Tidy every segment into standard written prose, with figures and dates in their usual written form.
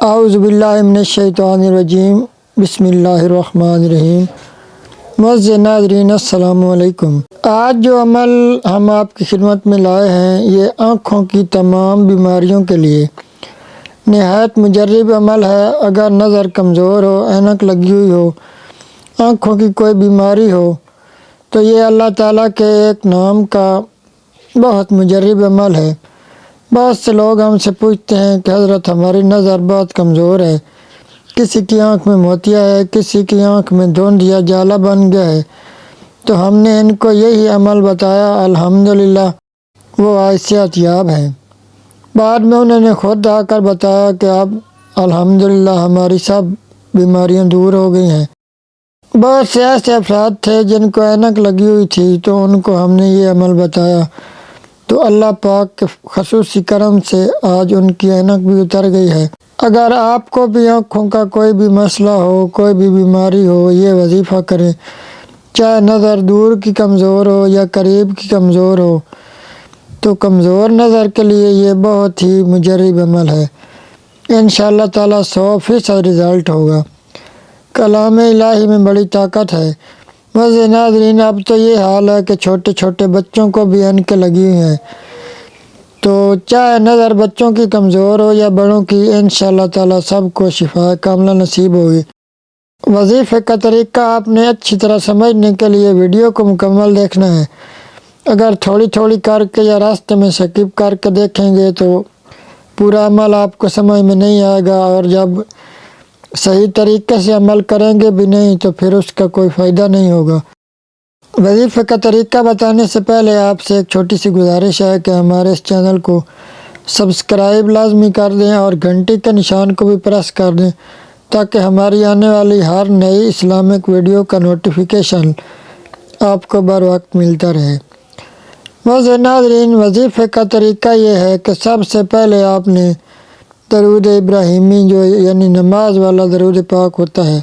اعوذ باللہ من الشیطان الرجیم بسم اللہ الرحمن الرحیم۔ معزز ناظرین السلام علیکم۔ آج جو عمل ہم آپ کی خدمت میں لائے ہیں یہ آنکھوں کی تمام بیماریوں کے لیے نہایت مجرب عمل ہے۔ اگر نظر کمزور ہو، اینک لگی ہوئی ہو، آنکھوں کی کوئی بیماری ہو تو یہ اللہ تعالیٰ کے ایک نام کا بہت مجرب عمل ہے۔ بہت سے لوگ ہم سے پوچھتے ہیں کہ حضرت ہماری نظر بہت کمزور ہے، کسی کی آنکھ میں موتیا ہے، کسی کی آنکھ میں دھند یا جالا بن گیا ہے، تو ہم نے ان کو یہی عمل بتایا۔ الحمدللہ وہ آج صحت یاب ہیں۔ بعد میں انہوں نے خود آ کر بتایا کہ اب الحمدللہ ہماری سب بیماریاں دور ہو گئی ہیں۔ بہت سے ایسے افراد تھے جن کو اینک لگی ہوئی تھی تو ان کو ہم نے یہ عمل بتایا، تو اللہ پاک کے خصوصی کرم سے آج ان کی اینک بھی اتر گئی ہے۔ اگر آپ کو بھی آنکھوں کا کوئی بھی مسئلہ ہو، کوئی بھی بیماری ہو، یہ وظیفہ کریں، چاہے نظر دور کی کمزور ہو یا قریب کی کمزور ہو، تو کمزور نظر کے لیے یہ بہت ہی مجرب عمل ہے۔ انشاءاللہ تعالیٰ 100% رزلٹ ہوگا۔ کلام الہی میں بڑی طاقت ہے۔ معزز ناظرین، اب تو یہ حال ہے کہ چھوٹے چھوٹے بچوں کو بھی اینکیں لگی ہوئی ہیں، تو چاہے نظر بچوں کی کمزور ہو یا بڑوں کی، انشاءاللہ تعالیٰ سب کو شفا کاملہ نصیب ہوگی۔ وظیفے کا طریقہ آپ نے اچھی طرح سمجھنے کے لیے ویڈیو کو مکمل دیکھنا ہے۔ اگر تھوڑی تھوڑی کر کے یا راستے میں سکپ کر کے دیکھیں گے تو پورا عمل آپ کو سمجھ میں نہیں آئے گا، اور جب صحیح طریقے سے عمل کریں گے بھی نہیں تو پھر اس کا کوئی فائدہ نہیں ہوگا۔ وظیفے کا طریقہ بتانے سے پہلے آپ سے ایک چھوٹی سی گزارش ہے کہ ہمارے اس چینل کو سبسکرائب لازمی کر دیں اور گھنٹی کے نشان کو بھی پریس کر دیں تاکہ ہماری آنے والی ہر نئی اسلامک ویڈیو کا نوٹیفیکیشن آپ کو بر وقت ملتا رہے۔ معزز ناظرین، وظیفے کا طریقہ یہ ہے کہ سب سے پہلے آپ نے درود ابراہیمی، جو یعنی نماز والا درود پاک ہوتا ہے،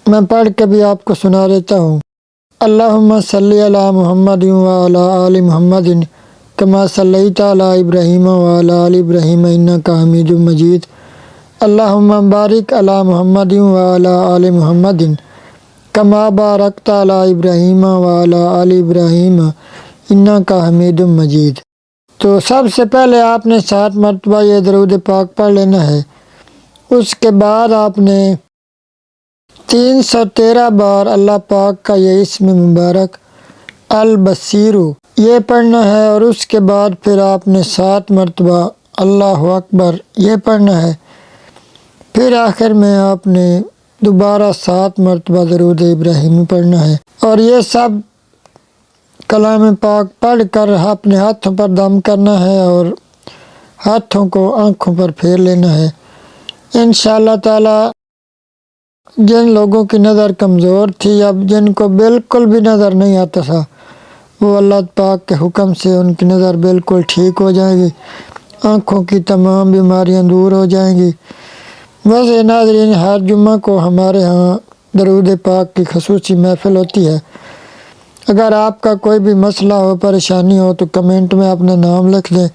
میں پڑھ کے بھی آپ کو سنا دیتا ہوں۔ اللہم صلی علی محمد وعلی آل محمد کما صلیت علی ابراہیم وعلی آل ابراہیم انک حمید مجید۔ اللہم بارک علی محمد وعلی آل محمد کما بارکت علی ابراہیم وعلی آل ابراہیم انک حمید مجید۔ تو سب سے پہلے آپ نے 7 مرتبہ یہ درود پاک پڑھ لینا ہے۔ اس کے بعد آپ نے 313 بار اللہ پاک کا یہ اسم مبارک البصیر یہ پڑھنا ہے، اور اس کے بعد پھر آپ نے 7 مرتبہ اللہ اکبر یہ پڑھنا ہے۔ پھر آخر میں آپ نے دوبارہ 7 مرتبہ درود ابراہیمی پڑھنا ہے، اور یہ سب کلام پاک پڑھ کر اپنے ہاتھوں پر دم کرنا ہے اور ہاتھوں کو آنکھوں پر پھیر لینا ہے۔ انشاءاللہ تعالی جن لوگوں کی نظر کمزور تھی، اب جن کو بالکل بھی نظر نہیں آتا تھا، وہ اللہ پاک کے حکم سے ان کی نظر بالکل ٹھیک ہو جائے گی، آنکھوں کی تمام بیماریاں دور ہو جائیں گی۔ ویسے ناظرین، ہر جمعہ کو ہمارے ہاں درود پاک کی خصوصی محفل ہوتی ہے۔ اگر آپ کا کوئی بھی مسئلہ ہو، پریشانی ہو، تو کمنٹ میں اپنا نام لکھ دیں،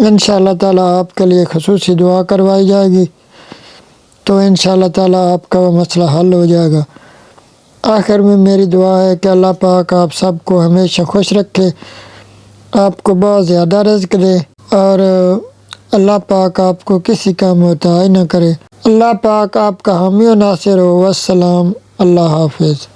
انشاءاللہ تعالیٰ آپ کے لیے خصوصی دعا کروائی جائے گی، تو انشاءاللہ تعالیٰ آپ کا وہ مسئلہ حل ہو جائے گا۔ آخر میں میری دعا ہے کہ اللہ پاک آپ سب کو ہمیشہ خوش رکھے، آپ کو بہت زیادہ رزق دے، اور اللہ پاک آپ کو کسی کا محتاج نہ کرے۔ اللہ پاک آپ کا حامی و ناصر ہو۔ والسلام، اللہ حافظ۔